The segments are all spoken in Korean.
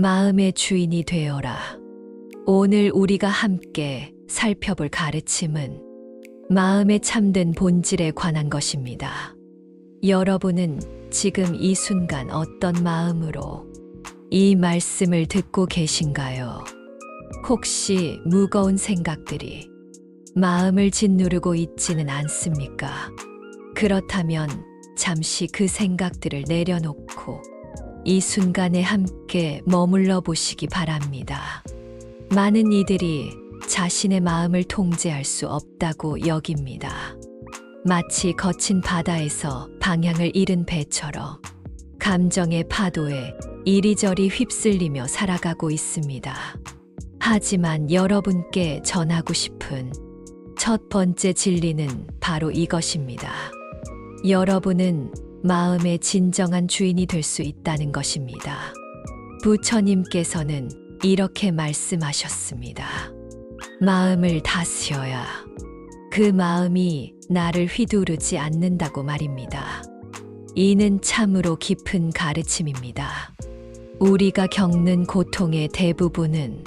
마음의 주인이 되어라. 오늘 우리가 함께 살펴볼 가르침은 마음의 참된 본질에 관한 것입니다. 여러분은 지금 이 순간 어떤 마음으로 이 말씀을 듣고 계신가요? 혹시 무거운 생각들이 마음을 짓누르고 있지는 않습니까? 그렇다면 잠시 그 생각들을 내려놓고 이 순간에 함께 머물러 보시기 바랍니다. 많은 이들이 자신의 마음을 통제할 수 없다고 여깁니다. 마치 거친 바다에서 방향을 잃은 배처럼 감정의 파도에 이리저리 휩쓸리며 살아가고 있습니다. 하지만 여러분께 전하고 싶은 첫 번째 진리는 바로 이것입니다. 여러분은 마음의 진정한 주인이 될 수 있다는 것입니다. 부처님께서는 이렇게 말씀하셨습니다. 마음을 다스려야 그 마음이 나를 휘두르지 않는다고 말입니다. 이는 참으로 깊은 가르침입니다. 우리가 겪는 고통의 대부분은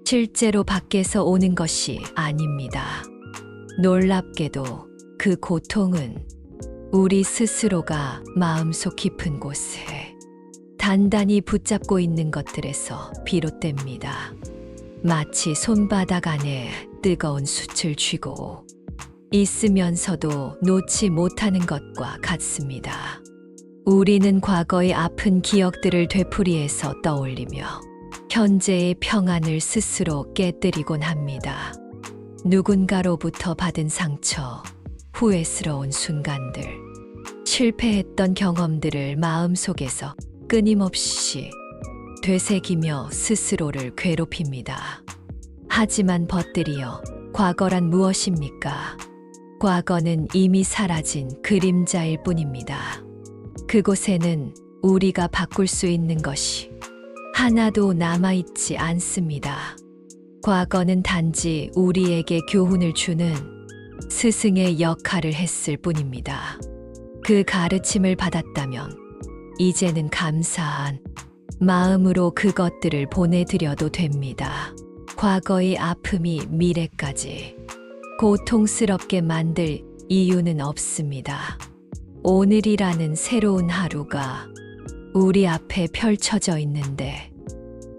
실제로 밖에서 오는 것이 아닙니다. 놀랍게도 그 고통은 우리 스스로가 마음속 깊은 곳에 단단히 붙잡고 있는 것들에서 비롯됩니다. 마치 손바닥 안에 뜨거운 숯을 쥐고 있으면서도 놓지 못하는 것과 같습니다. 우리는 과거의 아픈 기억들을 되풀이해서 떠올리며 현재의 평안을 스스로 깨뜨리곤 합니다. 누군가로부터 받은 상처, 후회스러운 순간들, 실패했던 경험들을 마음속에서 끊임없이 되새기며 스스로를 괴롭힙니다. 하지만 벗들이여, 과거란 무엇입니까? 과거는 이미 사라진 그림자일 뿐입니다. 그곳에는 우리가 바꿀 수 있는 것이 하나도 남아있지 않습니다. 과거는 단지 우리에게 교훈을 주는 스승의 역할을 했을 뿐입니다. 그 가르침을 받았다면 이제는 감사한 마음으로 그것들을 보내드려도 됩니다. 과거의 아픔이 미래까지 고통스럽게 만들 이유는 없습니다. 오늘이라는 새로운 하루가 우리 앞에 펼쳐져 있는데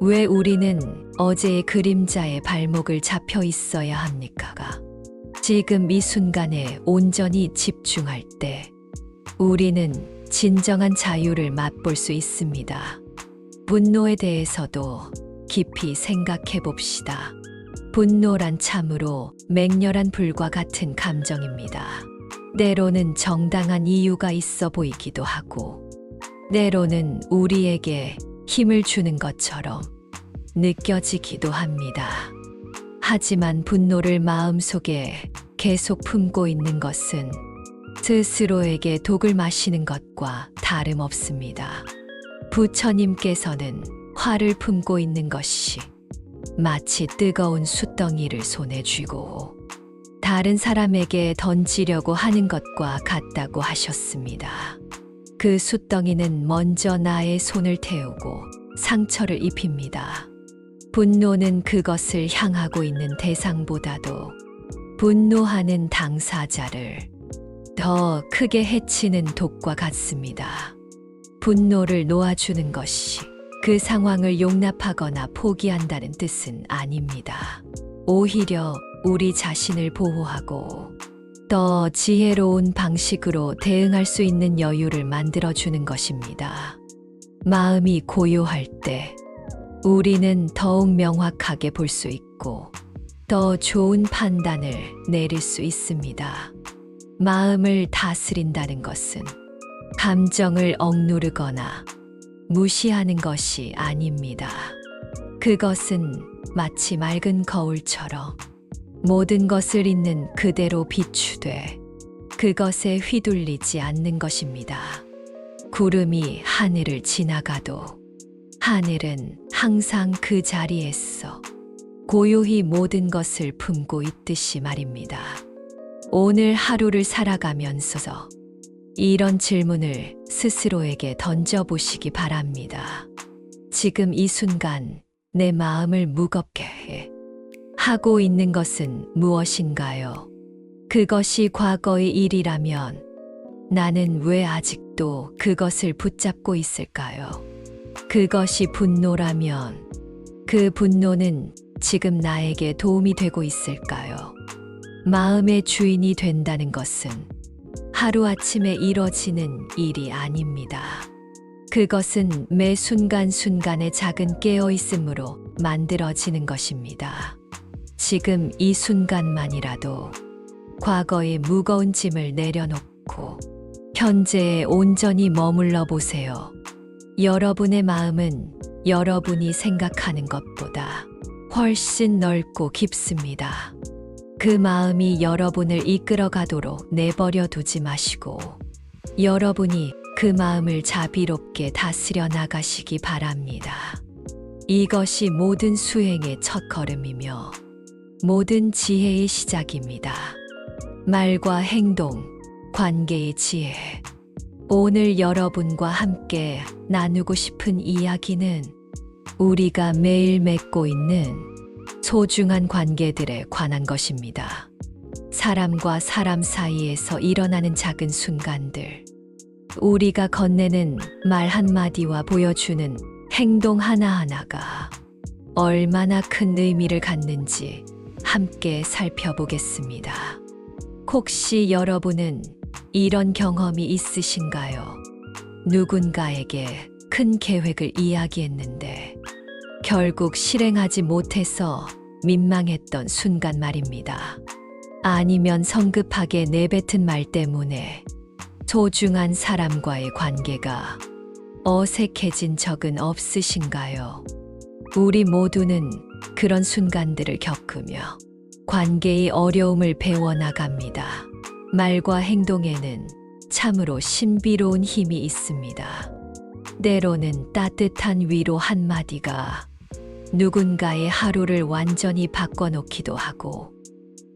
왜 우리는 어제의 그림자의 발목을 잡혀 있어야 합니까? 지금 이 순간에 온전히 집중할 때 우리는 진정한 자유를 맛볼 수 있습니다. 분노에 대해서도 깊이 생각해 봅시다. 분노란 참으로 맹렬한 불과 같은 감정입니다. 때로는 정당한 이유가 있어 보이기도 하고, 때로는 우리에게 힘을 주는 것처럼 느껴지기도 합니다. 하지만 분노를 마음속에 계속 품고 있는 것은 스스로에게 독을 마시는 것과 다름없습니다. 부처님께서는 화를 품고 있는 것이 마치 뜨거운 숯덩이를 손에 쥐고 다른 사람에게 던지려고 하는 것과 같다고 하셨습니다. 그 숯덩이는 먼저 나의 손을 태우고 상처를 입힙니다. 분노는 그것을 향하고 있는 대상보다도 분노하는 당사자를 더 크게 해치는 독과 같습니다. 분노를 놓아주는 것이 그 상황을 용납하거나 포기한다는 뜻은 아닙니다. 오히려 우리 자신을 보호하고 더 지혜로운 방식으로 대응할 수 있는 여유를 만들어주는 것입니다. 마음이 고요할 때 우리는 더욱 명확하게 볼 수 있고 더 좋은 판단을 내릴 수 있습니다. 마음을 다스린다는 것은 감정을 억누르거나 무시하는 것이 아닙니다. 그것은 마치 맑은 거울처럼 모든 것을 있는 그대로 비추되 그것에 휘둘리지 않는 것입니다. 구름이 하늘을 지나가도 하늘은 항상 그 자리에서 고요히 모든 것을 품고 있듯이 말입니다. 오늘 하루를 살아가면서 이런 질문을 스스로에게 던져보시기 바랍니다. 지금 이 순간 내 마음을 무겁게 해. 하고 있는 것은 무엇인가요? 그것이 과거의 일이라면 나는 왜 아직도 그것을 붙잡고 있을까요? 그것이 분노라면 그 분노는 지금 나에게 도움이 되고 있을까요? 마음의 주인이 된다는 것은 하루아침에 이뤄지는 일이 아닙니다. 그것은 매 순간순간의 작은 깨어있음으로 만들어지는 것입니다. 지금 이 순간만이라도 과거의 무거운 짐을 내려놓고 현재에 온전히 머물러 보세요. 여러분의 마음은 여러분이 생각하는 것보다 훨씬 넓고 깊습니다. 그 마음이 여러분을 이끌어 가도록 내버려 두지 마시고 여러분이 그 마음을 자비롭게 다스려 나가시기 바랍니다. 이것이 모든 수행의 첫걸음이며 모든 지혜의 시작입니다. 말과 행동, 관계의 지혜. 오늘 여러분과 함께 나누고 싶은 이야기는 우리가 매일 맺고 있는 소중한 관계들에 관한 것입니다. 사람과 사람 사이에서 일어나는 작은 순간들, 우리가 건네는 말 한마디와 보여주는 행동 하나하나가 얼마나 큰 의미를 갖는지 함께 살펴보겠습니다. 혹시 여러분은 이런 경험이 있으신가요? 누군가에게 큰 계획을 이야기했는데 결국 실행하지 못해서 민망했던 순간 말입니다. 아니면 성급하게 내뱉은 말 때문에 소중한 사람과의 관계가 어색해진 적은 없으신가요? 우리 모두는 그런 순간들을 겪으며 관계의 어려움을 배워나갑니다. 말과 행동에는 참으로 신비로운 힘이 있습니다. 때로는 따뜻한 위로 한마디가 누군가의 하루를 완전히 바꿔놓기도 하고,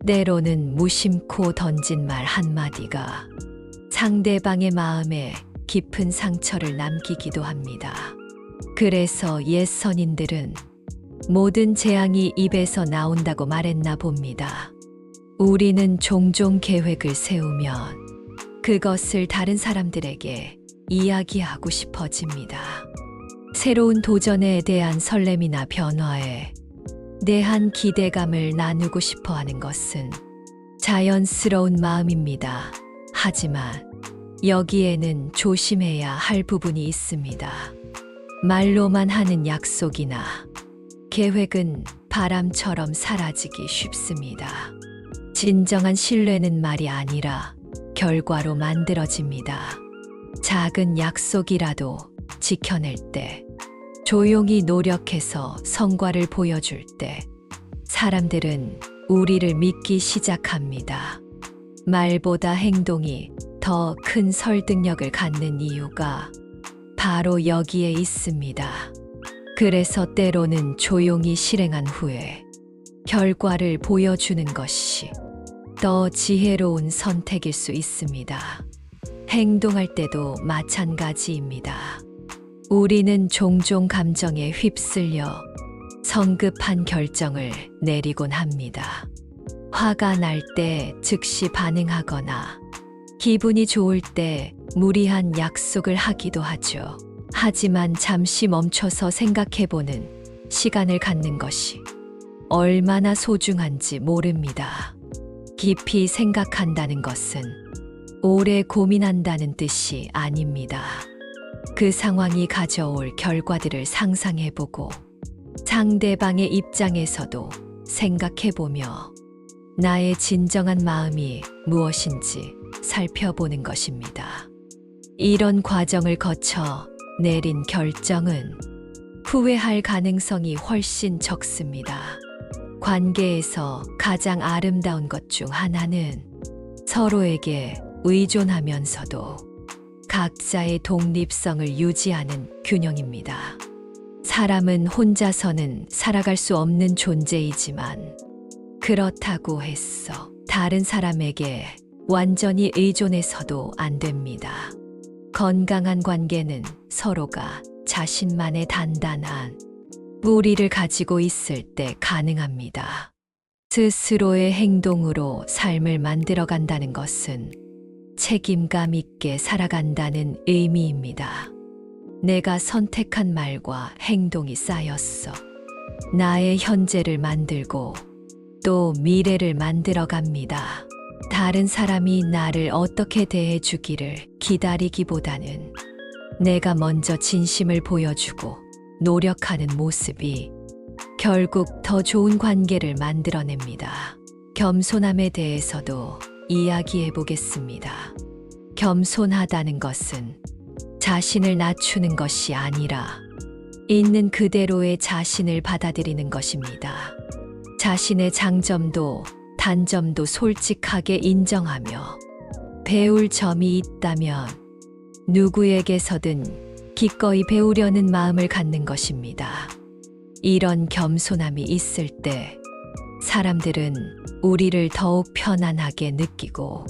때로는 무심코 던진 말 한마디가 상대방의 마음에 깊은 상처를 남기기도 합니다. 그래서 옛 선인들은 모든 재앙이 입에서 나온다고 말했나 봅니다. 우리는 종종 계획을 세우면 그것을 다른 사람들에게 이야기하고 싶어집니다. 새로운 도전에 대한 설렘이나 변화에 대한 기대감을 나누고 싶어 하는 것은 자연스러운 마음입니다. 하지만 여기에는 조심해야 할 부분이 있습니다. 말로만 하는 약속이나 계획은 바람처럼 사라지기 쉽습니다. 진정한 신뢰는 말이 아니라 결과로 만들어집니다. 작은 약속이라도 지켜낼 때, 조용히 노력해서 성과를 보여줄 때, 사람들은 우리를 믿기 시작합니다. 말보다 행동이 더 큰 설득력을 갖는 이유가 바로 여기에 있습니다. 그래서 때로는 조용히 실행한 후에 결과를 보여주는 것이 더 지혜로운 선택일 수 있습니다. 행동할 때도 마찬가지입니다. 우리는 종종 감정에 휩쓸려 성급한 결정을 내리곤 합니다. 화가 날 때 즉시 반응하거나 기분이 좋을 때 무리한 약속을 하기도 하죠. 하지만 잠시 멈춰서 생각해보는 시간을 갖는 것이 얼마나 소중한지 모릅니다. 깊이 생각한다는 것은 오래 고민한다는 뜻이 아닙니다. 그 상황이 가져올 결과들을 상상해보고 상대방의 입장에서도 생각해보며 나의 진정한 마음이 무엇인지 살펴보는 것입니다. 이런 과정을 거쳐 내린 결정은 후회할 가능성이 훨씬 적습니다. 관계에서 가장 아름다운 것 중 하나는 서로에게 의존하면서도 각자의 독립성을 유지하는 균형입니다. 사람은 혼자서는 살아갈 수 없는 존재이지만 그렇다고 해서 다른 사람에게 완전히 의존해서도 안 됩니다. 건강한 관계는 서로가 자신만의 단단한 뿌리를 가지고 있을 때 가능합니다. 스스로의 행동으로 삶을 만들어간다는 것은 책임감 있게 살아간다는 의미입니다. 내가 선택한 말과 행동이 쌓였어. 나의 현재를 만들고 또 미래를 만들어 갑니다. 다른 사람이 나를 어떻게 대해 주기를 기다리기보다는 내가 먼저 진심을 보여주고 노력하는 모습이 결국 더 좋은 관계를 만들어냅니다. 겸손함에 대해서도 이야기해 보겠습니다. 겸손하다는 것은 자신을 낮추는 것이 아니라 있는 그대로의 자신을 받아들이는 것입니다. 자신의 장점도 단점도 솔직하게 인정하며 배울 점이 있다면 누구에게서든 기꺼이 배우려는 마음을 갖는 것입니다. 이런 겸손함이 있을 때 사람들은 우리를 더욱 편안하게 느끼고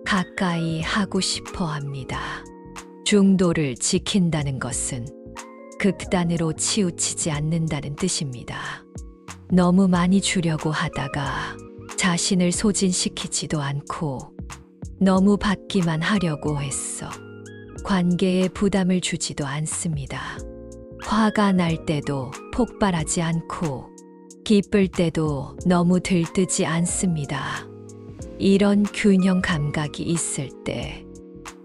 가까이 하고 싶어 합니다. 중도를 지킨다는 것은 극단으로 치우치지 않는다는 뜻입니다. 너무 많이 주려고 하다가 자신을 소진시키지도 않고 너무 받기만 하려고 했어. 관계에 부담을 주지도 않습니다. 화가 날 때도 폭발하지 않고 기쁠 때도 너무 들뜨지 않습니다. 이런 균형 감각이 있을 때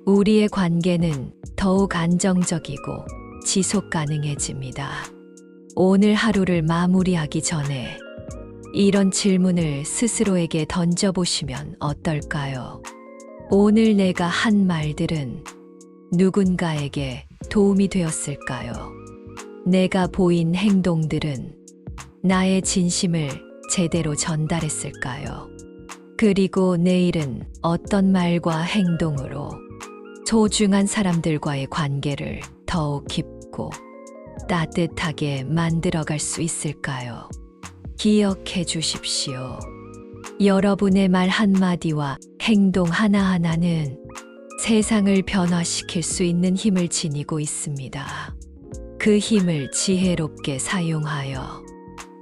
우리의 관계는 더욱 안정적이고 지속 가능해집니다. 오늘 하루를 마무리하기 전에 이런 질문을 스스로에게 던져보시면 어떨까요? 오늘 내가 한 말들은 누군가에게 도움이 되었을까요? 내가 보인 행동들은 나의 진심을 제대로 전달했을까요? 그리고 내일은 어떤 말과 행동으로 소중한 사람들과의 관계를 더욱 깊고 따뜻하게 만들어갈 수 있을까요? 기억해 주십시오. 여러분의 말 한마디와 행동 하나하나는 세상을 변화시킬 수 있는 힘을 지니고 있습니다. 그 힘을 지혜롭게 사용하여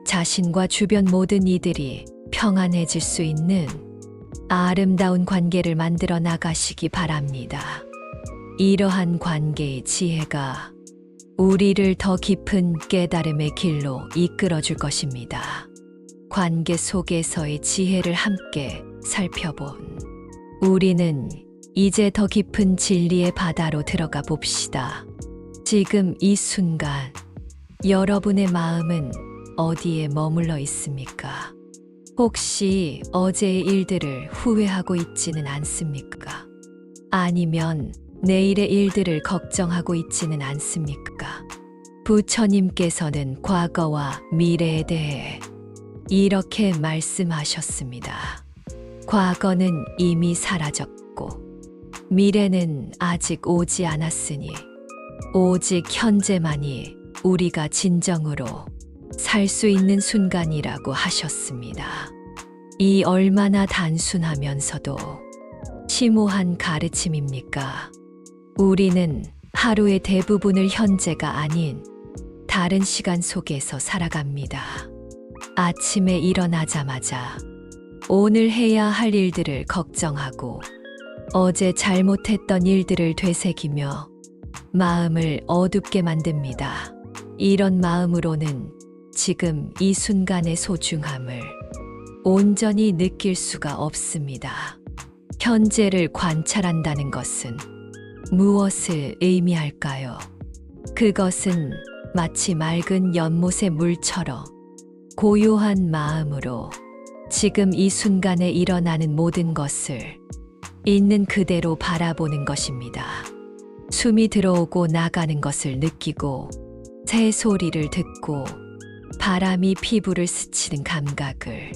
자신과 주변 모든 이들이 평안해질 수 있는 아름다운 관계를 만들어 나가시기 바랍니다. 이러한 관계의 지혜가 우리를 더 깊은 깨달음의 길로 이끌어 줄 것입니다. 관계 속에서의 지혜를 함께 살펴본 우리는 이제 더 깊은 진리의 바다로 들어가 봅시다. 지금 이 순간 여러분의 마음은 어디에 머물러 있습니까? 혹시 어제의 일들을 후회하고 있지는 않습니까? 아니면 내일의 일들을 걱정하고 있지는 않습니까? 부처님께서는 과거와 미래에 대해 이렇게 말씀하셨습니다. 과거는 이미 사라졌고 미래는 아직 오지 않았으니 오직 현재만이 우리가 진정으로 살 수 있는 순간이라고 하셨습니다. 이 얼마나 단순하면서도 심오한 가르침입니까? 우리는 하루의 대부분을 현재가 아닌 다른 시간 속에서 살아갑니다. 아침에 일어나자마자 오늘 해야 할 일들을 걱정하고 어제 잘못했던 일들을 되새기며 마음을 어둡게 만듭니다. 이런 마음으로는 지금 이 순간의 소중함을 온전히 느낄 수가 없습니다. 현재를 관찰한다는 것은 무엇을 의미할까요? 그것은 마치 맑은 연못의 물처럼 고요한 마음으로 지금 이 순간에 일어나는 모든 것을 있는 그대로 바라보는 것입니다. 숨이 들어오고 나가는 것을 느끼고 새 소리를 듣고 바람이 피부를 스치는 감각을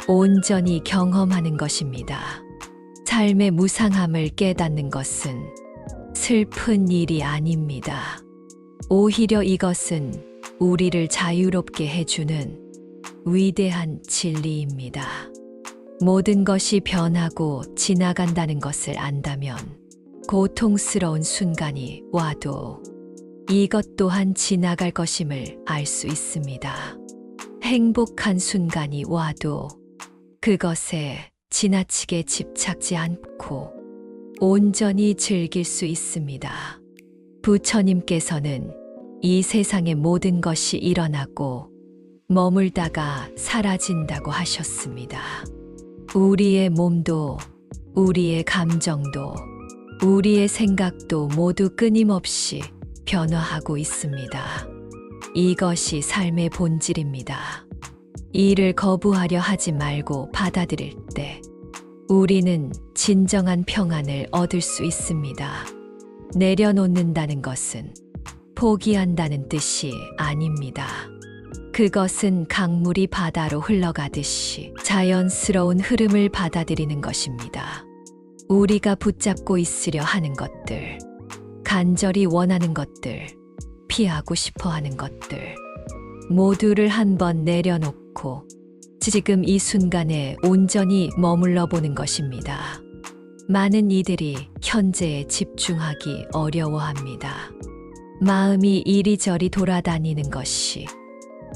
온전히 경험하는 것입니다. 삶의 무상함을 깨닫는 것은 슬픈 일이 아닙니다. 오히려 이것은 우리를 자유롭게 해주는 위대한 진리입니다. 모든 것이 변하고 지나간다는 것을 안다면 고통스러운 순간이 와도 이것 또한 지나갈 것임을 알 수 있습니다. 행복한 순간이 와도 그것에 지나치게 집착지 않고 온전히 즐길 수 있습니다. 부처님께서는 이 세상의 모든 것이 일어나고 머물다가 사라진다고 하셨습니다. 우리의 몸도, 우리의 감정도, 우리의 생각도 모두 끊임없이 변화하고 있습니다. 이것이 삶의 본질입니다. 이를 거부하려 하지 말고 받아들일 때 우리는 진정한 평안을 얻을 수 있습니다. 내려놓는다는 것은 포기한다는 뜻이 아닙니다. 그것은 강물이 바다로 흘러가듯이 자연스러운 흐름을 받아들이는 것입니다. 우리가 붙잡고 있으려 하는 것들, 간절히 원하는 것들, 피하고 싶어 하는 것들, 모두를 한번 내려놓고 지금 이 순간에 온전히 머물러 보는 것입니다. 많은 이들이 현재에 집중하기 어려워합니다. 마음이 이리저리 돌아다니는 것이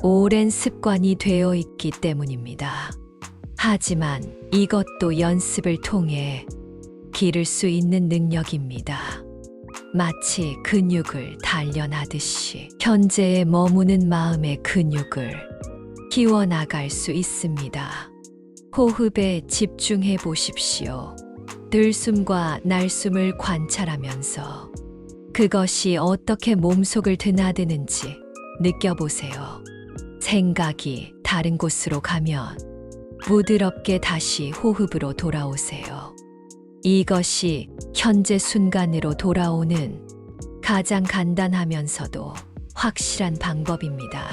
오랜 습관이 되어 있기 때문입니다. 하지만 이것도 연습을 통해 기를 수 있는 능력입니다. 마치 근육을 단련하듯이 현재에 머무는 마음의 근육을 키워나갈 수 있습니다. 호흡에 집중해 보십시오. 들숨과 날숨을 관찰하면서 그것이 어떻게 몸속을 드나드는지 느껴보세요. 생각이 다른 곳으로 가면 부드럽게 다시 호흡으로 돌아오세요. 이것이 현재 순간으로 돌아오는 가장 간단하면서도 확실한 방법입니다.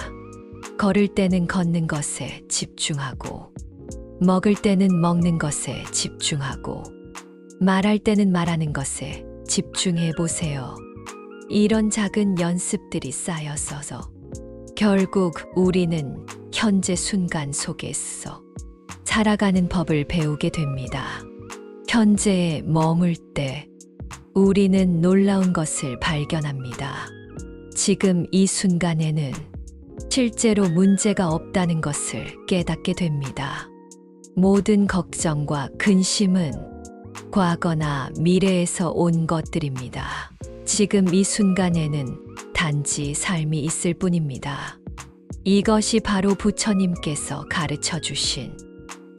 걸을 때는 걷는 것에 집중하고, 먹을 때는 먹는 것에 집중하고, 말할 때는 말하는 것에 집중해 보세요. 이런 작은 연습들이 쌓여서 결국 우리는 현재 순간 속에서 살아가는 법을 배우게 됩니다. 현재에 머물 때 우리는 놀라운 것을 발견합니다. 지금 이 순간에는 실제로 문제가 없다는 것을 깨닫게 됩니다. 모든 걱정과 근심은 과거나 미래에서 온 것들입니다. 지금 이 순간에는 단지 삶이 있을 뿐입니다. 이것이 바로 부처님께서 가르쳐 주신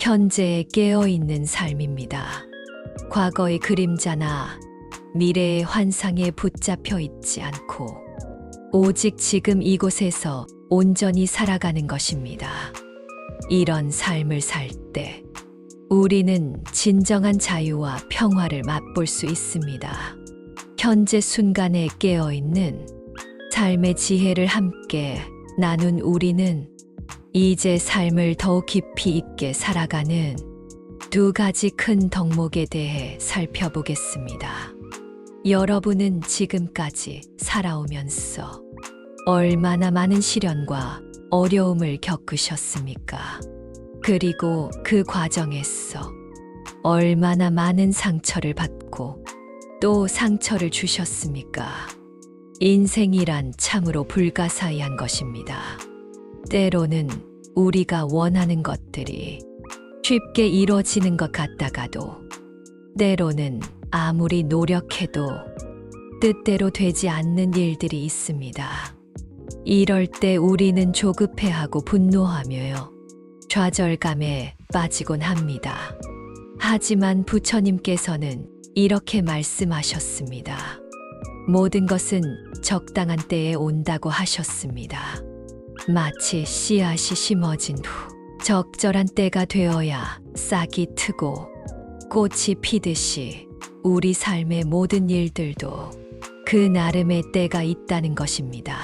현재에 깨어있는 삶입니다. 과거의 그림자나 미래의 환상에 붙잡혀 있지 않고 오직 지금 이곳에서 온전히 살아가는 것입니다. 이런 삶을 살 때 우리는 진정한 자유와 평화를 맛볼 수 있습니다. 현재 순간에 깨어있는 삶의 지혜를 함께 나눈 우리는 이제 삶을 더욱 깊이 있게 살아가는 두 가지 큰 덕목에 대해 살펴보겠습니다. 여러분은 지금까지 살아오면서 얼마나 많은 시련과 어려움을 겪으셨습니까? 그리고 그 과정에서 얼마나 많은 상처를 받고 또 상처를 주셨습니까? 인생이란 참으로 불가사의한 것입니다. 때로는 우리가 원하는 것들이 쉽게 이루어지는 것 같다가도 때로는 아무리 노력해도 뜻대로 되지 않는 일들이 있습니다. 이럴 때 우리는 조급해하고 분노하며 좌절감에 빠지곤 합니다. 하지만 부처님께서는 이렇게 말씀하셨습니다. 모든 것은 적당한 때에 온다고 하셨습니다. 마치 씨앗이 심어진 후 적절한 때가 되어야 싹이 트고 꽃이 피듯이 우리 삶의 모든 일들도 그 나름의 때가 있다는 것입니다.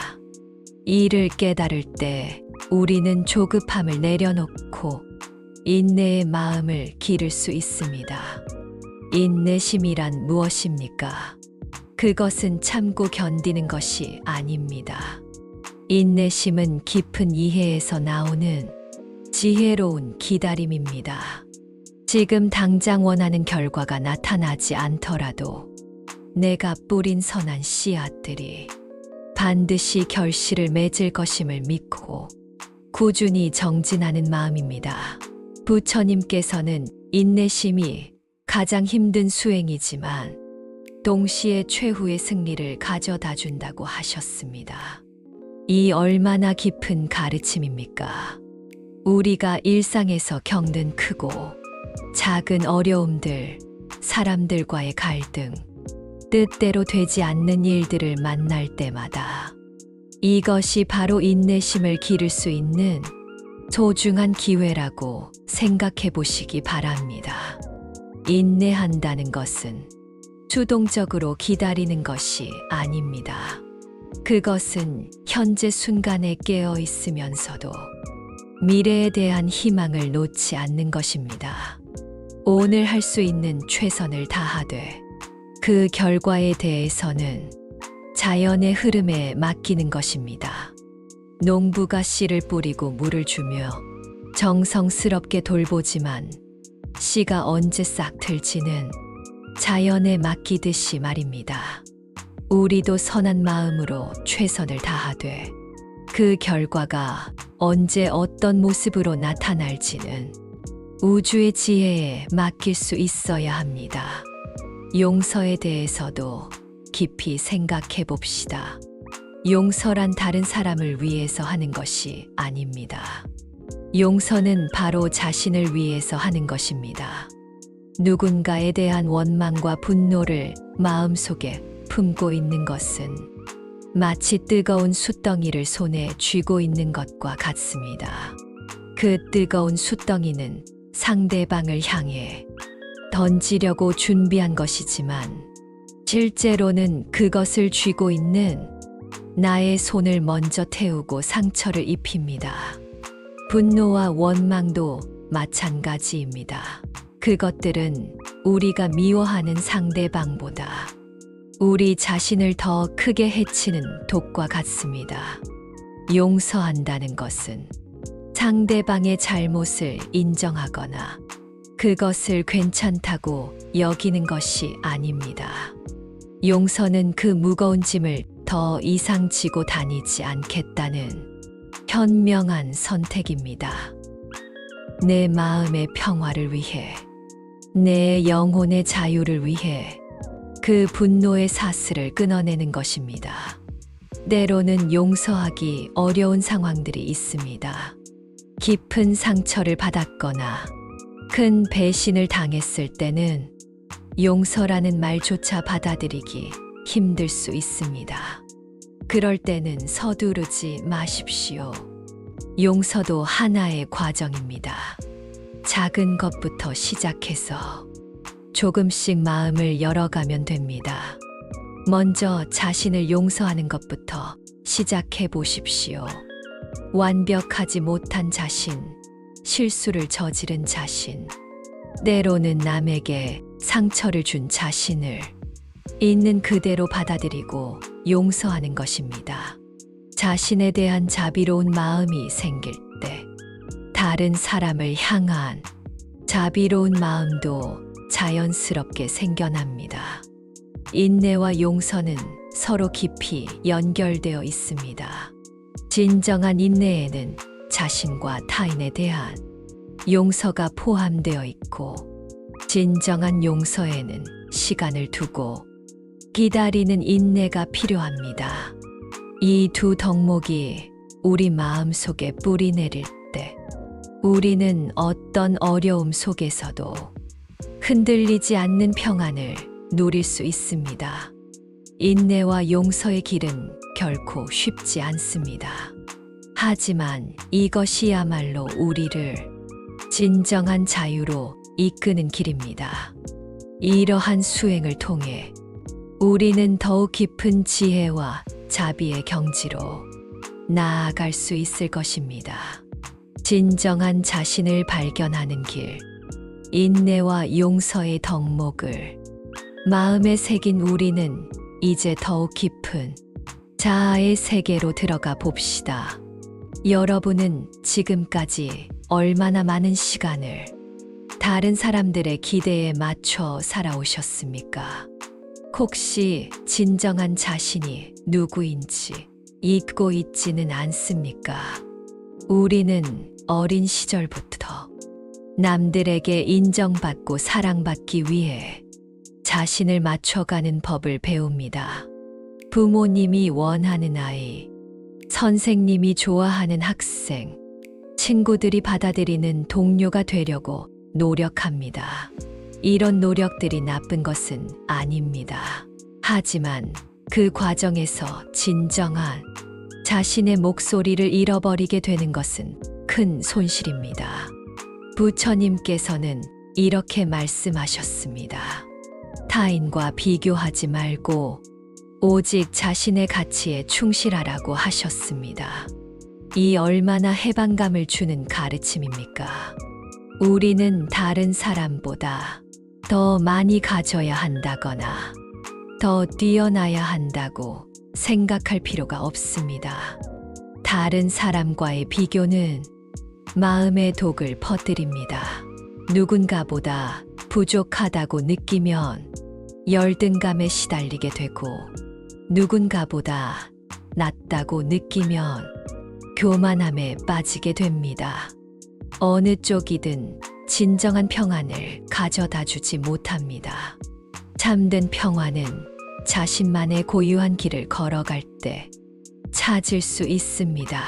이를 깨달을 때 우리는 조급함을 내려놓고 인내의 마음을 기를 수 있습니다. 인내심이란 무엇입니까? 그것은 참고 견디는 것이 아닙니다. 인내심은 깊은 이해에서 나오는 지혜로운 기다림입니다. 지금 당장 원하는 결과가 나타나지 않더라도 내가 뿌린 선한 씨앗들이 반드시 결실을 맺을 것임을 믿고 꾸준히 정진하는 마음입니다. 부처님께서는 인내심이 가장 힘든 수행이지만 동시에 최후의 승리를 가져다 준다고 하셨습니다. 이 얼마나 깊은 가르침입니까? 우리가 일상에서 겪는 크고 작은 어려움들, 사람들과의 갈등, 뜻대로 되지 않는 일들을 만날 때마다 이것이 바로 인내심을 기를 수 있는 소중한 기회라고 생각해 보시기 바랍니다. 인내한다는 것은 수동적으로 기다리는 것이 아닙니다. 그것은 현재 순간에 깨어 있으면서도 미래에 대한 희망을 놓지 않는 것입니다. 오늘 할 수 있는 최선을 다하되 그 결과에 대해서는 자연의 흐름에 맡기는 것입니다. 농부가 씨를 뿌리고 물을 주며 정성스럽게 돌보지만 씨가 언제 싹 틀지는 자연에 맡기듯이 말입니다. 우리도 선한 마음으로 최선을 다하되 그 결과가 언제 어떤 모습으로 나타날지는 우주의 지혜에 맡길 수 있어야 합니다. 용서에 대해서도 깊이 생각해 봅시다. 용서란 다른 사람을 위해서 하는 것이 아닙니다. 용서는 바로 자신을 위해서 하는 것입니다. 누군가에 대한 원망과 분노를 마음속에 품고 있는 것은 마치 뜨거운 숯덩이를 손에 쥐고 있는 것과 같습니다. 그 뜨거운 숯덩이는 상대방을 향해 던지려고 준비한 것이지만 실제로는 그것을 쥐고 있는 나의 손을 먼저 태우고 상처를 입힙니다. 분노와 원망도 마찬가지입니다. 그것들은 우리가 미워하는 상대방보다 우리 자신을 더 크게 해치는 독과 같습니다. 용서한다는 것은 상대방의 잘못을 인정하거나 그것을 괜찮다고 여기는 것이 아닙니다. 용서는 그 무거운 짐을 더 이상 지고 다니지 않겠다는 현명한 선택입니다. 내 마음의 평화를 위해, 내 영혼의 자유를 위해 그 분노의 사슬을 끊어내는 것입니다. 때로는 용서하기 어려운 상황들이 있습니다. 깊은 상처를 받았거나 큰 배신을 당했을 때는 용서라는 말조차 받아들이기 힘들 수 있습니다. 그럴 때는 서두르지 마십시오. 용서도 하나의 과정입니다. 작은 것부터 시작해서 조금씩 마음을 열어가면 됩니다. 먼저 자신을 용서하는 것부터 시작해 보십시오. 완벽하지 못한 자신, 실수를 저지른 자신, 때로는 남에게 상처를 준 자신을 있는 그대로 받아들이고 용서하는 것입니다. 자신에 대한 자비로운 마음이 생길 때 다른 사람을 향한 자비로운 마음도 자연스럽게 생겨납니다. 인내와 용서는 서로 깊이 연결되어 있습니다. 진정한 인내에는 자신과 타인에 대한 용서가 포함되어 있고, 진정한 용서에는 시간을 두고 기다리는 인내가 필요합니다. 이 두 덕목이 우리 마음속에 뿌리 내릴 때 우리는 어떤 어려움 속에서도 흔들리지 않는 평안을 누릴 수 있습니다. 인내와 용서의 길은 결코 쉽지 않습니다. 하지만 이것이야말로 우리를 진정한 자유로 이끄는 길입니다. 이러한 수행을 통해 우리는 더욱 깊은 지혜와 자비의 경지로 나아갈 수 있을 것입니다. 진정한 자신을 발견하는 길, 인내와 용서의 덕목을 마음에 새긴 우리는 이제 더욱 깊은 자아의 세계로 들어가 봅시다. 여러분은 지금까지 얼마나 많은 시간을 다른 사람들의 기대에 맞춰 살아오셨습니까? 혹시 진정한 자신이 누구인지 잊고 있지는 않습니까? 우리는 어린 시절부터 남들에게 인정받고 사랑받기 위해 자신을 맞춰가는 법을 배웁니다. 부모님이 원하는 아이, 선생님이 좋아하는 학생, 친구들이 받아들이는 동료가 되려고 노력합니다. 이런 노력들이 나쁜 것은 아닙니다. 하지만 그 과정에서 진정한 자신의 목소리를 잃어버리게 되는 것은 큰 손실입니다. 부처님께서는 이렇게 말씀하셨습니다. 타인과 비교하지 말고 오직 자신의 가치에 충실하라고 하셨습니다. 이 얼마나 해방감을 주는 가르침입니까? 우리는 다른 사람보다 더 많이 가져야 한다거나 더 뛰어나야 한다고 생각할 필요가 없습니다. 다른 사람과의 비교는 마음의 독을 퍼뜨립니다. 누군가보다 부족하다고 느끼면 열등감에 시달리게 되고 누군가보다 낫다고 느끼면 교만함에 빠지게 됩니다. 어느 쪽이든 진정한 평안을 가져다 주지 못합니다. 참된 평안은 자신만의 고유한 길을 걸어갈 때 찾을 수 있습니다.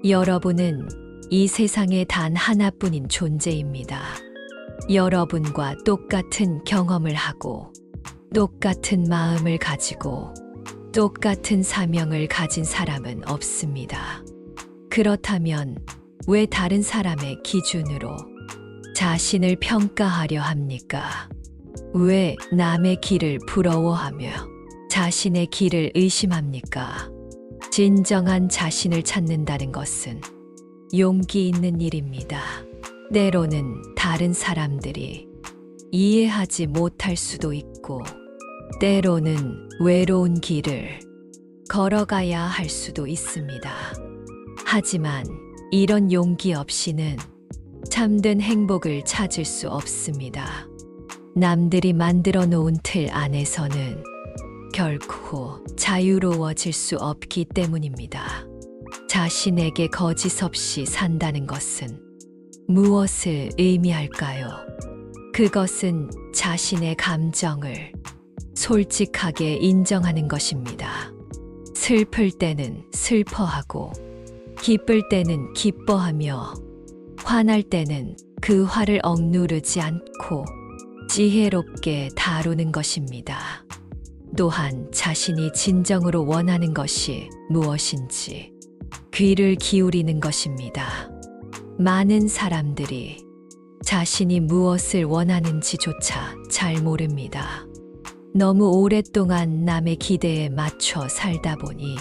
여러분은 이 세상에 단 하나뿐인 존재입니다. 여러분과 똑같은 경험을 하고 똑같은 마음을 가지고 똑같은 사명을 가진 사람은 없습니다. 그렇다면 왜 다른 사람의 기준으로 자신을 평가하려 합니까? 왜 남의 길을 부러워하며 자신의 길을 의심합니까? 진정한 자신을 찾는다는 것은 용기 있는 일입니다. 때로는 다른 사람들이 이해하지 못할 수도 있고, 때로는 외로운 길을 걸어가야 할 수도 있습니다. 하지만 이런 용기 없이는 참된 행복을 찾을 수 없습니다. 남들이 만들어 놓은 틀 안에서는 결코 자유로워질 수 없기 때문입니다. 자신에게 거짓 없이 산다는 것은 무엇을 의미할까요? 그것은 자신의 감정을 솔직하게 인정하는 것입니다. 슬플 때는 슬퍼하고, 기쁠 때는 기뻐하며, 화날 때는 그 화를 억누르지 않고 지혜롭게 다루는 것입니다. 또한 자신이 진정으로 원하는 것이 무엇인지 귀를 기울이는 것입니다. 많은 사람들이 자신이 무엇을 원하는지조차 잘 모릅니다. 너무 오랫동안 남의 기대에 맞춰 살다 보니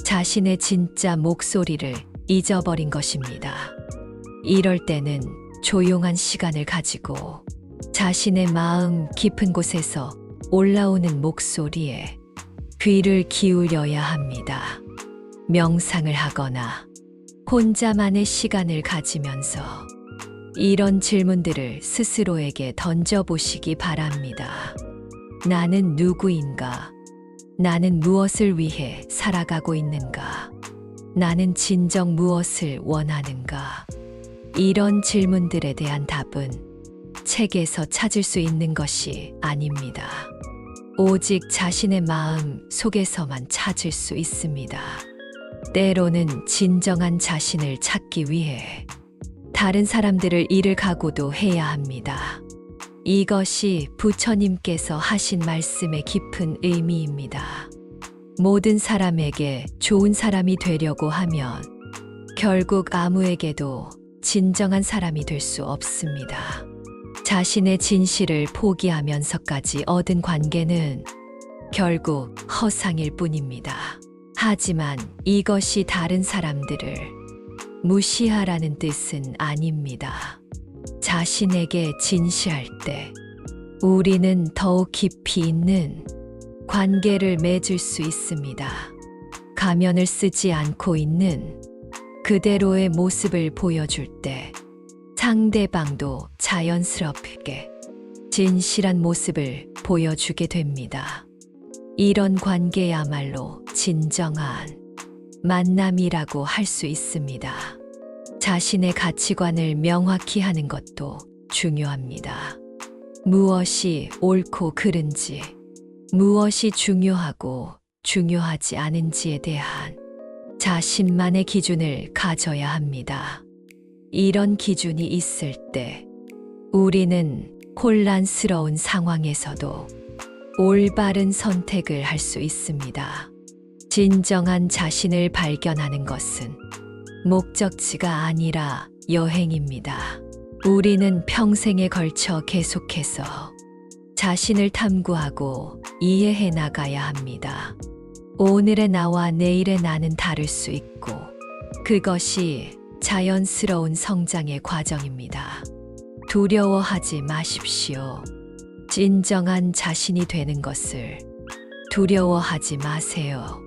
자신의 진짜 목소리를 잊어버린 것입니다. 이럴 때는 조용한 시간을 가지고 자신의 마음 깊은 곳에서 올라오는 목소리에 귀를 기울여야 합니다. 명상을 하거나 혼자만의 시간을 가지면서 이런 질문들을 스스로에게 던져보시기 바랍니다. 나는 누구인가? 나는 무엇을 위해 살아가고 있는가? 나는 진정 무엇을 원하는가? 이런 질문들에 대한 답은 책에서 찾을 수 있는 것이 아닙니다. 오직 자신의 마음 속에서만 찾을 수 있습니다. 때로는 진정한 자신을 찾기 위해 다른 사람들을 잃을 각오도 해야 합니다. 이것이 부처님께서 하신 말씀의 깊은 의미입니다. 모든 사람에게 좋은 사람이 되려고 하면 결국 아무에게도 진정한 사람이 될 수 없습니다. 자신의 진실을 포기하면서까지 얻은 관계는 결국 허상일 뿐입니다. 하지만 이것이 다른 사람들을 무시하라는 뜻은 아닙니다. 자신에게 진시할 때 우리는 더욱 깊이 있는 관계를 맺을 수 있습니다. 가면을 쓰지 않고 있는 그대로의 모습을 보여줄 때 상대방도 자연스럽게 진실한 모습을 보여주게 됩니다. 이런 관계야말로 진정한 만남이라고 할 수 있습니다. 자신의 가치관을 명확히 하는 것도 중요합니다. 무엇이 옳고 그른지, 무엇이 중요하고 중요하지 않은지에 대한 자신만의 기준을 가져야 합니다. 이런 기준이 있을 때 우리는 혼란스러운 상황에서도 올바른 선택을 할 수 있습니다. 진정한 자신을 발견하는 것은 목적지가 아니라 여행입니다. 우리는 평생에 걸쳐 계속해서 자신을 탐구하고 이해해 나가야 합니다. 오늘의 나와 내일의 나는 다를 수 있고 그것이 자연스러운 성장의 과정입니다. 두려워하지 마십시오. 진정한 자신이 되는 것을 두려워하지 마세요.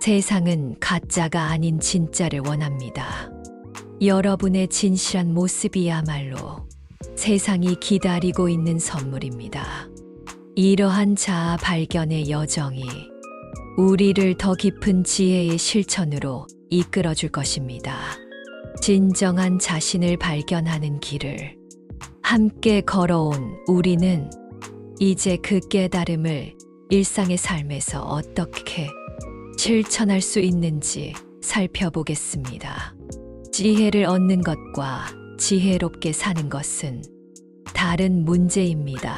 세상은 가짜가 아닌 진짜를 원합니다. 여러분의 진실한 모습이야말로 세상이 기다리고 있는 선물입니다. 이러한 자아 발견의 여정이 우리를 더 깊은 지혜의 실천으로 이끌어 줄 것입니다. 진정한 자신을 발견하는 길을 함께 걸어온 우리는 이제 그 깨달음을 일상의 삶에서 어떻게 실천할 수 있는지 살펴보겠습니다. 지혜를 얻는 것과 지혜롭게 사는 것은 다른 문제입니다.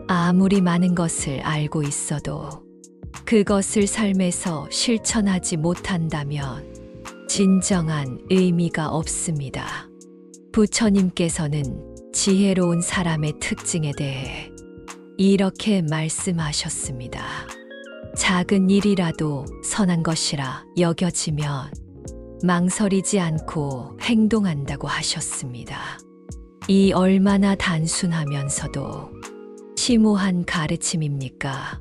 아무리 많은 것을 알고 있어도 그것을 삶에서 실천하지 못한다면 진정한 의미가 없습니다. 부처님께서는 지혜로운 사람의 특징에 대해 이렇게 말씀하셨습니다. 작은 일이라도 선한 것이라 여겨지면 망설이지 않고 행동한다고 하셨습니다. 이 얼마나 단순하면서도 심오한 가르침입니까?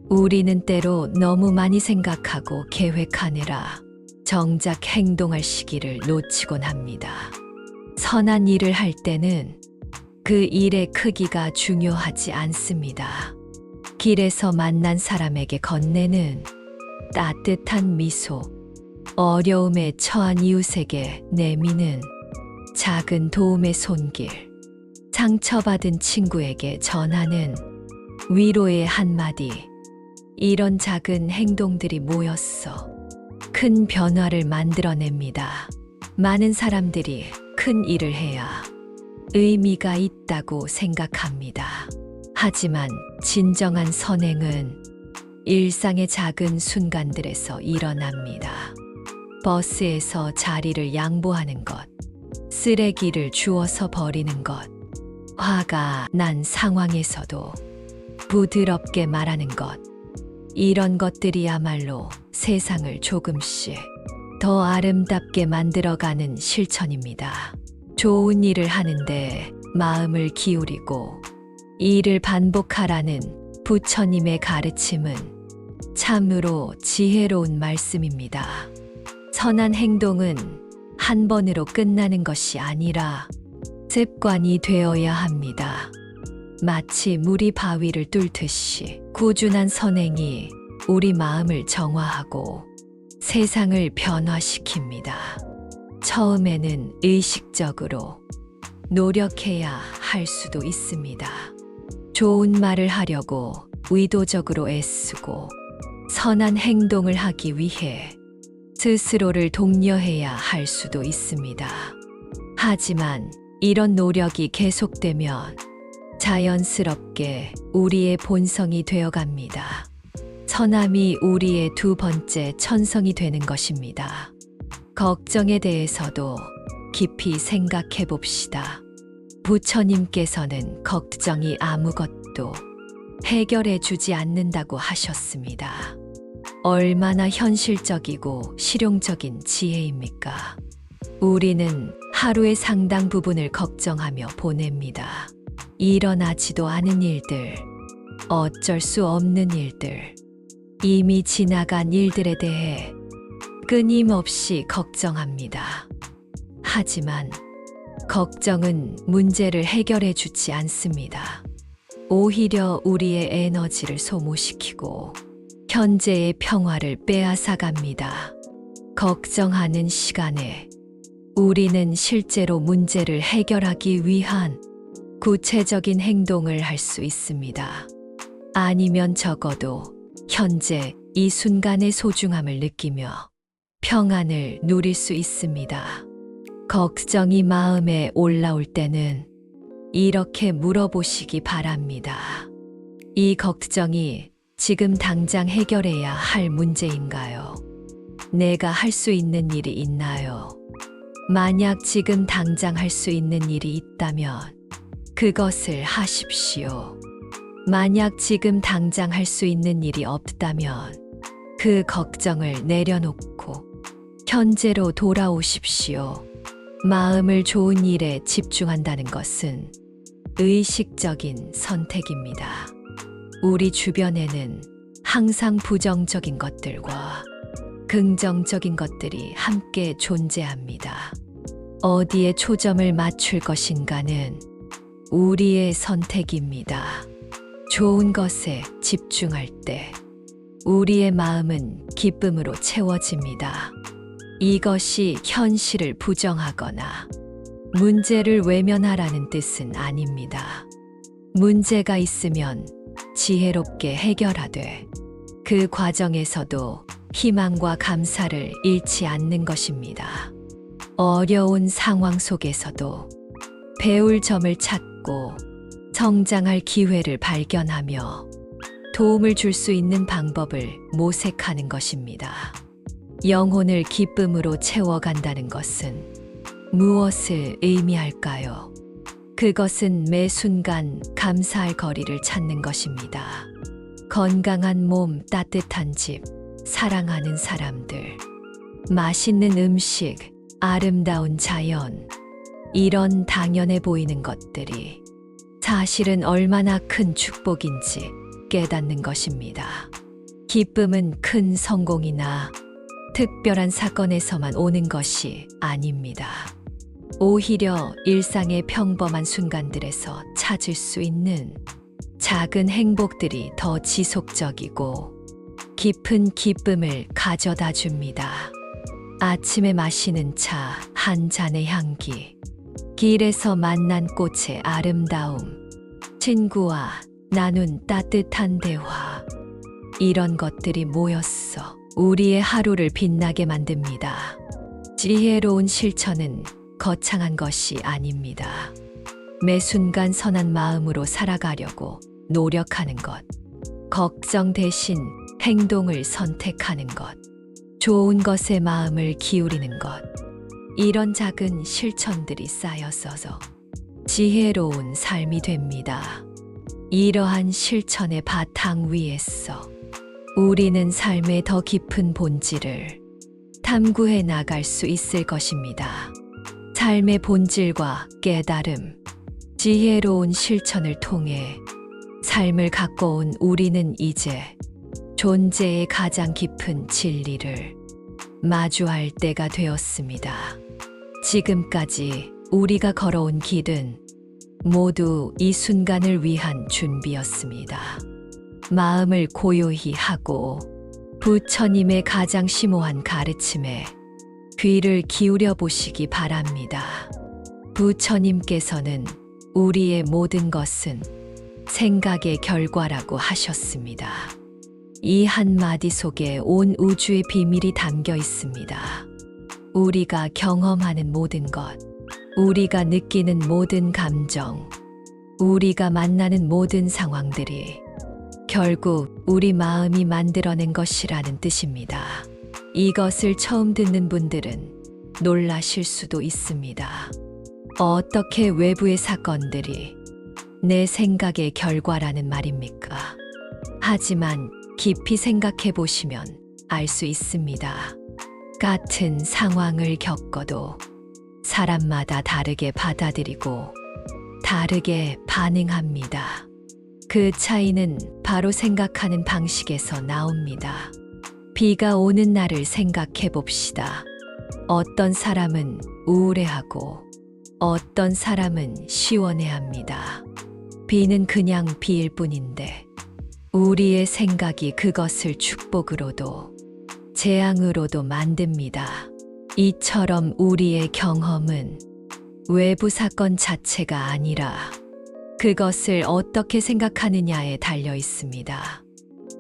우리는 때로 너무 많이 생각하고 계획하느라 정작 행동할 시기를 놓치곤 합니다. 선한 일을 할 때는 그 일의 크기가 중요하지 않습니다. 길에서 만난 사람에게 건네는 따뜻한 미소, 어려움에 처한 이웃에게 내미는 작은 도움의 손길, 상처받은 친구에게 전하는 위로의 한마디, 이런 작은 행동들이 모였어 큰 변화를 만들어냅니다. 많은 사람들이 큰 일을 해야 의미가 있다고 생각합니다. 하지만 진정한 선행은 일상의 작은 순간들에서 일어납니다. 버스에서 자리를 양보하는 것, 쓰레기를 주워서 버리는 것, 화가 난 상황에서도 부드럽게 말하는 것, 이런 것들이야말로 세상을 조금씩 더 아름답게 만들어가는 실천입니다. 좋은 일을 하는데 마음을 기울이고 일을 반복하라는 부처님의 가르침은 참으로 지혜로운 말씀입니다. 선한 행동은 한 번으로 끝나는 것이 아니라 습관이 되어야 합니다. 마치 물이 바위를 뚫듯이 꾸준한 선행이 우리 마음을 정화하고 세상을 변화시킵니다. 처음에는 의식적으로 노력해야 할 수도 있습니다. 좋은 말을 하려고 의도적으로 애쓰고 선한 행동을 하기 위해 스스로를 독려해야 할 수도 있습니다. 하지만 이런 노력이 계속되면 자연스럽게 우리의 본성이 되어갑니다. 선함이 우리의 두 번째 천성이 되는 것입니다. 걱정에 대해서도 깊이 생각해 봅시다. 부처님께서는 걱정이 아무것도 해결해 주지 않는다고 하셨습니다. 얼마나 현실적이고 실용적인 지혜입니까? 우리는 하루의 상당 부분을 걱정하며 보냅니다. 일어나지도 않은 일들, 어쩔 수 없는 일들, 이미 지나간 일들에 대해 끊임없이 걱정합니다. 하지만 걱정은 문제를 해결해 주지 않습니다. 오히려 우리의 에너지를 소모시키고 현재의 평화를 빼앗아갑니다. 걱정하는 시간에 우리는 실제로 문제를 해결하기 위한 구체적인 행동을 할 수 있습니다. 아니면 적어도 현재 이 순간의 소중함을 느끼며 평안을 누릴 수 있습니다. 걱정이 마음에 올라올 때는 이렇게 물어보시기 바랍니다. 이 걱정이 지금 당장 해결해야 할 문제인가요? 내가 할 수 있는 일이 있나요? 만약 지금 당장 할 수 있는 일이 있다면 그것을 하십시오. 만약 지금 당장 할 수 있는 일이 없다면 그 걱정을 내려놓고 현재로 돌아오십시오. 마음을 좋은 일에 집중한다는 것은 의식적인 선택입니다. 우리 주변에는 항상 부정적인 것들과 긍정적인 것들이 함께 존재합니다. 어디에 초점을 맞출 것인가는 우리의 선택입니다. 좋은 것에 집중할 때 우리의 마음은 기쁨으로 채워집니다. 이것이 현실을 부정하거나 문제를 외면하라는 뜻은 아닙니다. 문제가 있으면 지혜롭게 해결하되 그 과정에서도 희망과 감사를 잃지 않는 것입니다. 어려운 상황 속에서도 배울 점을 찾고 성장할 기회를 발견하며 도움을 줄 수 있는 방법을 모색하는 것입니다. 영혼을 기쁨으로 채워간다는 것은 무엇을 의미할까요? 그것은 매 순간 감사할 거리를 찾는 것입니다. 건강한 몸, 따뜻한 집, 사랑하는 사람들, 맛있는 음식, 아름다운 자연, 이런 당연해 보이는 것들이 사실은 얼마나 큰 축복인지 깨닫는 것입니다. 기쁨은 큰 성공이나 특별한 사건에서만 오는 것이 아닙니다. 오히려 일상의 평범한 순간들에서 찾을 수 있는 작은 행복들이 더 지속적이고 깊은 기쁨을 가져다 줍니다. 아침에 마시는 차 한 잔의 향기, 길에서 만난 꽃의 아름다움, 친구와 나눈 따뜻한 대화, 이런 것들이 모였어 우리의 하루를 빛나게 만듭니다. 지혜로운 실천은 거창한 것이 아닙니다. 매 순간 선한 마음으로 살아가려고 노력하는 것, 걱정 대신 행동을 선택하는 것, 좋은 것에 마음을 기울이는 것, 이런 작은 실천들이 쌓여서 지혜로운 삶이 됩니다. 이러한 실천의 바탕 위에서 우리는 삶의 더 깊은 본질을 탐구해 나갈 수 있을 것입니다. 삶의 본질과 깨달음, 지혜로운 실천을 통해 삶을 갖고 온 우리는 이제 존재의 가장 깊은 진리를 마주할 때가 되었습니다. 지금까지 우리가 걸어온 길은 모두 이 순간을 위한 준비였습니다. 마음을 고요히 하고 부처님의 가장 심오한 가르침에 귀를 기울여 보시기 바랍니다. 부처님께서는 우리의 모든 것은 생각의 결과라고 하셨습니다. 이 한마디 속에 온 우주의 비밀이 담겨 있습니다. 우리가 경험하는 모든 것, 우리가 느끼는 모든 감정, 우리가 만나는 모든 상황들이 결국 우리 마음이 만들어낸 것이라는 뜻입니다. 이것을 처음 듣는 분들은 놀라실 수도 있습니다. 어떻게 외부의 사건들이 내 생각의 결과라는 말입니까? 하지만 깊이 생각해 보시면 알 수 있습니다. 같은 상황을 겪어도 사람마다 다르게 받아들이고 다르게 반응합니다. 그 차이는 바로 생각하는 방식에서 나옵니다. 비가 오는 날을 생각해 봅시다. 어떤 사람은 우울해하고 어떤 사람은 시원해합니다. 비는 그냥 비일 뿐인데 우리의 생각이 그것을 축복으로도 재앙으로도 만듭니다. 이처럼 우리의 경험은 외부 사건 자체가 아니라 그것을 어떻게 생각하느냐에 달려 있습니다.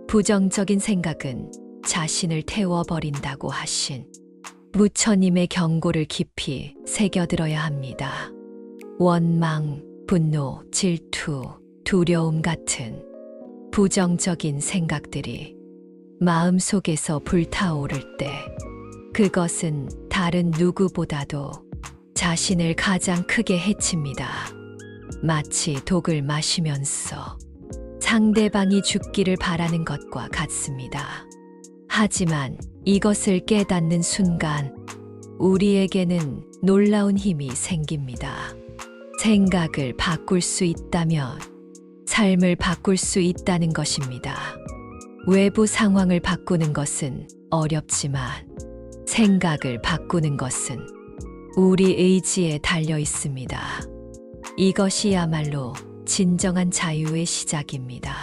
부정적인 생각은 자신을 태워버린다고 하신 부처님의 경고를 깊이 새겨들어야 합니다. 원망, 분노, 질투, 두려움 같은 부정적인 생각들이 마음속에서 불타오를 때 그것은 다른 누구보다도 자신을 가장 크게 해칩니다. 마치 독을 마시면서 상대방이 죽기를 바라는 것과 같습니다. 하지만 이것을 깨닫는 순간 우리에게는 놀라운 힘이 생깁니다. 생각을 바꿀 수 있다면 삶을 바꿀 수 있다는 것입니다. 외부 상황을 바꾸는 것은 어렵지만 생각을 바꾸는 것은 우리 의지에 달려 있습니다. 이것이야말로 진정한 자유의 시작입니다.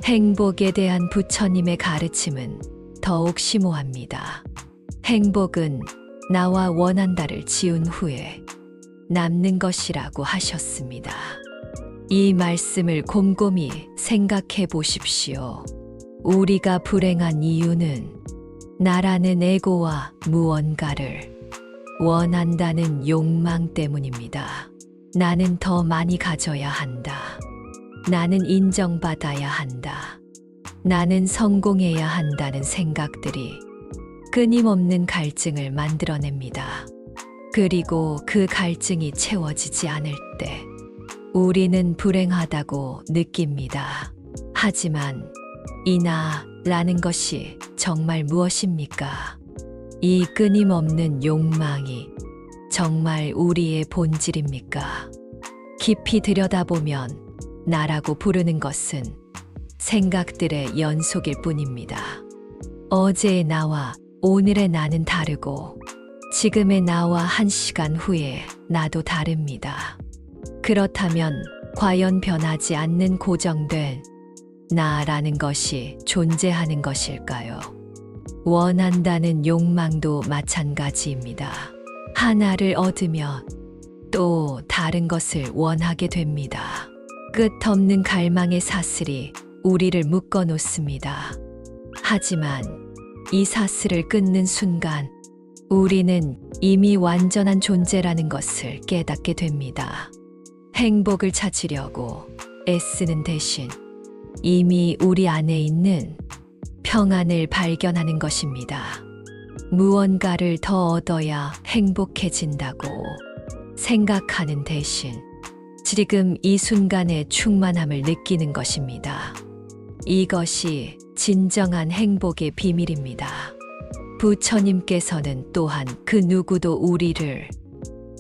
행복에 대한 부처님의 가르침은 더욱 심오합니다. 행복은 나와 원한다를 지운 후에 남는 것이라고 하셨습니다. 이 말씀을 곰곰이 생각해 보십시오. 우리가 불행한 이유는 나라는 에고와 무언가를 원한다는 욕망 때문입니다. 나는 더 많이 가져야 한다. 나는 인정받아야 한다. 나는 성공해야 한다는 생각들이 끊임없는 갈증을 만들어냅니다. 그리고 그 갈증이 채워지지 않을 때 우리는 불행하다고 느낍니다. 하지만 이 나라는 것이 정말 무엇입니까? 이 끊임없는 욕망이 정말 우리의 본질입니까? 깊이 들여다보면 나라고 부르는 것은 생각들의 연속일 뿐입니다. 어제의 나와 오늘의 나는 다르고 지금의 나와 1시간 후에 나도 다릅니다. 그렇다면 과연 변하지 않는 고정된 나라는 것이 존재하는 것일까요? 원한다는 욕망도 마찬가지입니다. 하나를 얻으면 또 다른 것을 원하게 됩니다. 끝없는 갈망의 사슬이 우리를 묶어 놓습니다. 하지만 이 사슬을 끊는 순간 우리는 이미 완전한 존재라는 것을 깨닫게 됩니다. 행복을 찾으려고 애쓰는 대신 이미 우리 안에 있는 평안을 발견하는 것입니다. 무언가를 더 얻어야 행복해진다고 생각하는 대신 지금 이 순간의 충만함을 느끼는 것입니다. 이것이 진정한 행복의 비밀입니다. 부처님께서는 또한 그 누구도 우리를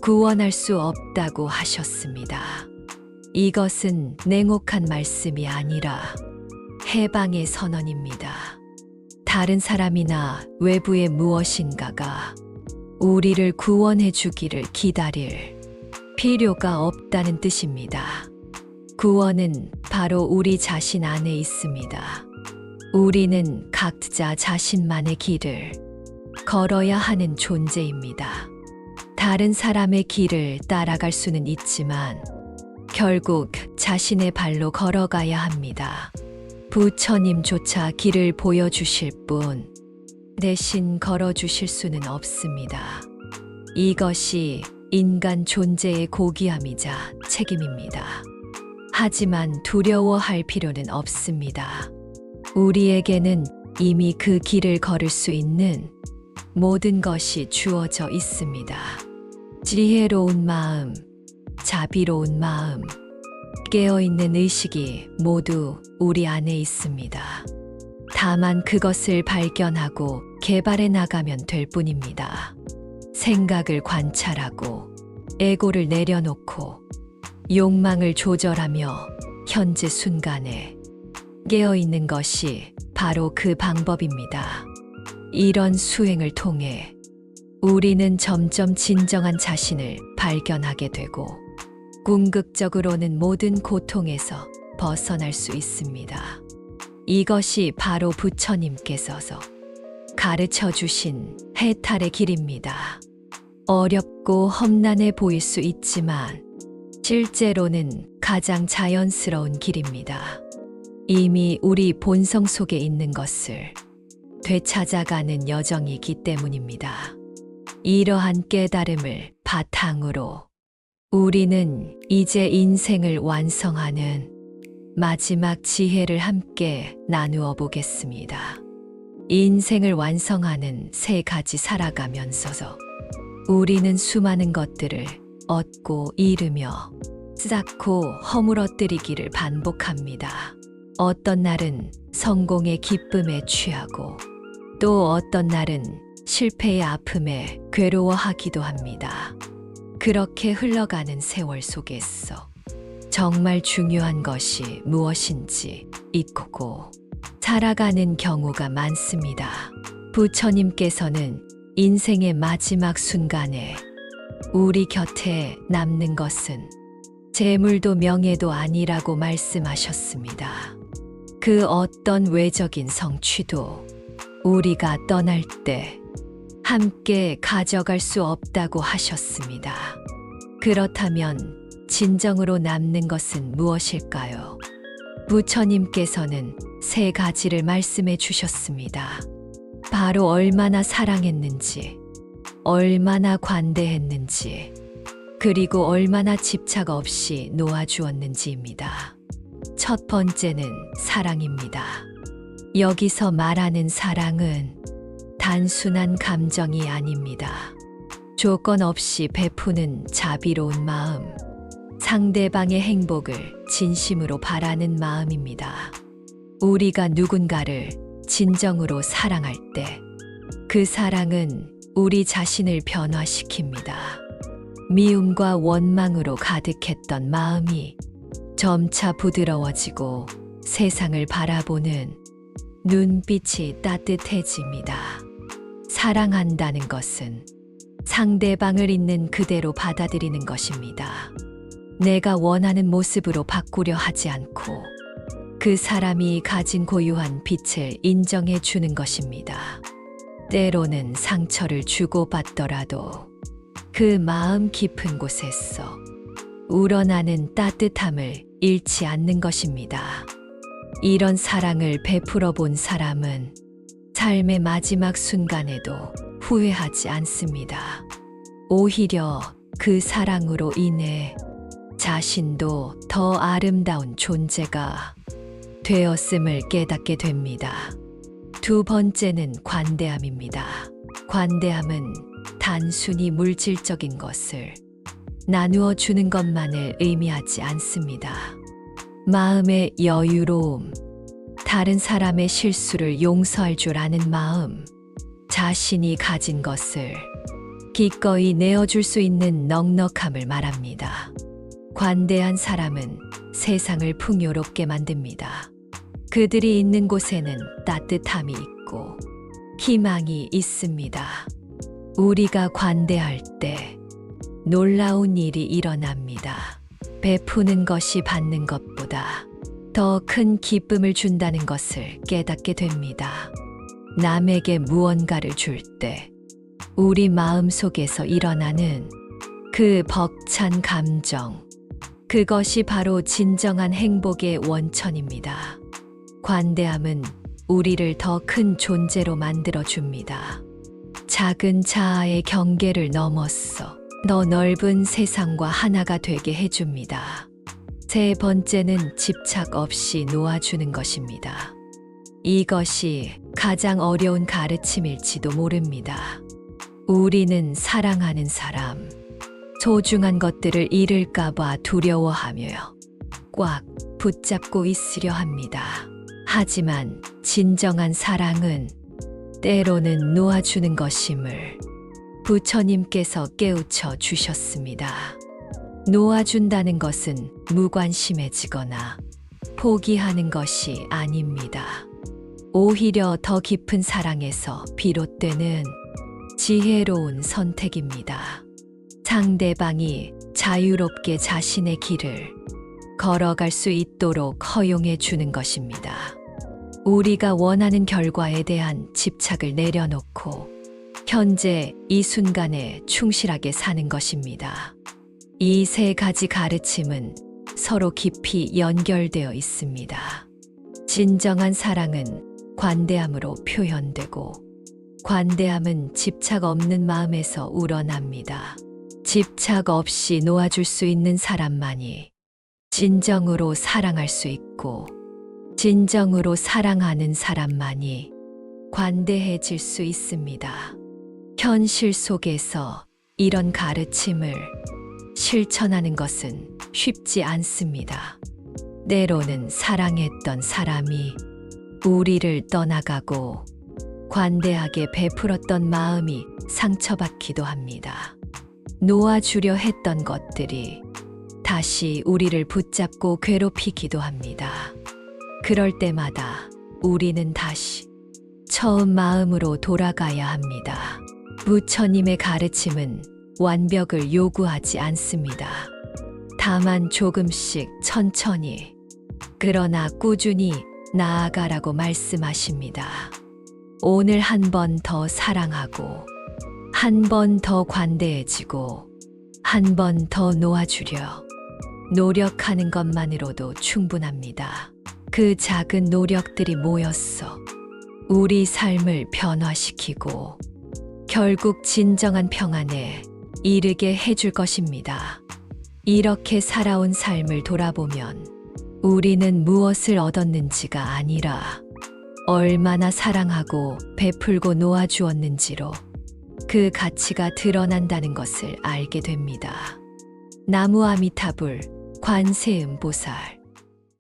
구원할 수 없다고 하셨습니다. 이것은 냉혹한 말씀이 아니라 해방의 선언입니다. 다른 사람이나 외부의 무엇인가가 우리를 구원해 주기를 기다릴 필요가 없다는 뜻입니다. 구원은 바로 우리 자신 안에 있습니다. 우리는 각자 자신만의 길을 걸어야 하는 존재입니다. 다른 사람의 길을 따라갈 수는 있지만 결국 자신의 발로 걸어가야 합니다. 부처님조차 길을 보여주실 뿐 대신 걸어주실 수는 없습니다. 이것이 인간 존재의 고귀함이자 책임입니다. 하지만 두려워할 필요는 없습니다. 우리에게는 이미 그 길을 걸을 수 있는 모든 것이 주어져 있습니다. 지혜로운 마음, 자비로운 마음, 깨어있는 의식이 모두 우리 안에 있습니다. 다만 그것을 발견하고 개발해 나가면 될 뿐입니다. 생각을 관찰하고 에고를 내려놓고 욕망을 조절하며 현재 순간에 깨어있는 것이 바로 그 방법입니다. 이런 수행을 통해 우리는 점점 진정한 자신을 발견하게 되고 궁극적으로는 모든 고통에서 벗어날 수 있습니다. 이것이 바로 부처님께서 가르쳐 주신 해탈의 길입니다. 어렵고 험난해 보일 수 있지만 실제로는 가장 자연스러운 길입니다. 이미 우리 본성 속에 있는 것을 되찾아가는 여정이기 때문입니다. 이러한 깨달음을 바탕으로 우리는 이제 인생을 완성하는 마지막 지혜를 함께 나누어 보겠습니다. 인생을 완성하는 3가지 살아가면서 우리는 수많은 것들을 얻고 잃으며 쌓고 허물어뜨리기를 반복합니다. 어떤 날은 성공의 기쁨에 취하고 또 어떤 날은 실패의 아픔에 괴로워하기도 합니다. 그렇게 흘러가는 세월 속에서 정말 중요한 것이 무엇인지 잊고 살아가는 경우가 많습니다. 부처님께서는 인생의 마지막 순간에 우리 곁에 남는 것은 재물도 명예도 아니라고 말씀하셨습니다. 그 어떤 외적인 성취도 우리가 떠날 때 함께 가져갈 수 없다고 하셨습니다. 그렇다면 진정으로 남는 것은 무엇일까요? 부처님께서는 3가지를 말씀해 주셨습니다. 바로 얼마나 사랑했는지, 얼마나 관대했는지, 그리고 얼마나 집착 없이 놓아주었는지입니다. 첫 번째는 사랑입니다. 여기서 말하는 사랑은 단순한 감정이 아닙니다. 조건 없이 베푸는 자비로운 마음, 상대방의 행복을 진심으로 바라는 마음입니다. 우리가 누군가를 진정으로 사랑할 때 그 사랑은 우리 자신을 변화시킵니다. 미움과 원망으로 가득했던 마음이 점차 부드러워지고 세상을 바라보는 눈빛이 따뜻해집니다. 사랑한다는 것은 상대방을 있는 그대로 받아들이는 것입니다. 내가 원하는 모습으로 바꾸려 하지 않고 그 사람이 가진 고유한 빛을 인정해 주는 것입니다. 때로는 상처를 주고받더라도 그 마음 깊은 곳에서 우러나는 따뜻함을 잃지 않는 것입니다. 이런 사랑을 베풀어 본 사람은 삶의 마지막 순간에도 후회하지 않습니다. 오히려 그 사랑으로 인해 자신도 더 아름다운 존재가 되었음을 깨닫게 됩니다. 2번째는 관대함입니다. 관대함은 단순히 물질적인 것을 나누어 주는 것만을 의미하지 않습니다. 마음의 여유로움, 다른 사람의 실수를 용서할 줄 아는 마음, 자신이 가진 것을 기꺼이 내어줄 수 있는 넉넉함을 말합니다. 관대한 사람은 세상을 풍요롭게 만듭니다. 그들이 있는 곳에는 따뜻함이 있고 희망이 있습니다. 우리가 관대할 때 놀라운 일이 일어납니다. 베푸는 것이 받는 것보다 더 큰 기쁨을 준다는 것을 깨닫게 됩니다. 남에게 무언가를 줄 때 우리 마음 속에서 일어나는 그 벅찬 감정, 그것이 바로 진정한 행복의 원천입니다. 관대함은 우리를 더 큰 존재로 만들어 줍니다. 작은 자아의 경계를 넘어서 더 넓은 세상과 하나가 되게 해줍니다. 3번째는 집착 없이 놓아주는 것입니다. 이것이 가장 어려운 가르침일지도 모릅니다. 우리는 사랑하는 사람, 소중한 것들을 잃을까봐 두려워하며 꽉 붙잡고 있으려 합니다. 하지만 진정한 사랑은 때로는 놓아주는 것임을 부처님께서 깨우쳐 주셨습니다. 놓아준다는 것은 무관심해지거나 포기하는 것이 아닙니다. 오히려 더 깊은 사랑에서 비롯되는 지혜로운 선택입니다. 상대방이 자유롭게 자신의 길을 걸어갈 수 있도록 허용해 주는 것입니다. 우리가 원하는 결과에 대한 집착을 내려놓고 현재 이 순간에 충실하게 사는 것입니다. 이 세 가지 가르침은 서로 깊이 연결되어 있습니다. 진정한 사랑은 관대함으로 표현되고, 관대함은 집착 없는 마음에서 우러납니다. 집착 없이 놓아줄 수 있는 사람만이 진정으로 사랑할 수 있고, 진정으로 사랑하는 사람만이 관대해질 수 있습니다. 현실 속에서 이런 가르침을 실천하는 것은 쉽지 않습니다. 때로는 사랑했던 사람이 우리를 떠나가고 관대하게 베풀었던 마음이 상처받기도 합니다. 놓아주려 했던 것들이 다시 우리를 붙잡고 괴롭히기도 합니다. 그럴 때마다 우리는 다시 처음 마음으로 돌아가야 합니다. 부처님의 가르침은 완벽을 요구하지 않습니다. 다만 조금씩 천천히, 그러나 꾸준히 나아가라고 말씀하십니다. 오늘 한 번 더 사랑하고, 한 번 더 관대해지고, 한 번 더 놓아주려 노력하는 것만으로도 충분합니다. 그 작은 노력들이 모였어 우리 삶을 변화시키고 결국 진정한 평안에 이르게 해줄 것입니다. 이렇게 살아온 삶을 돌아보면 우리는 무엇을 얻었는지가 아니라 얼마나 사랑하고 베풀고 놓아주었는지로 그 가치가 드러난다는 것을 알게 됩니다. 나무 아미타불 관세음보살.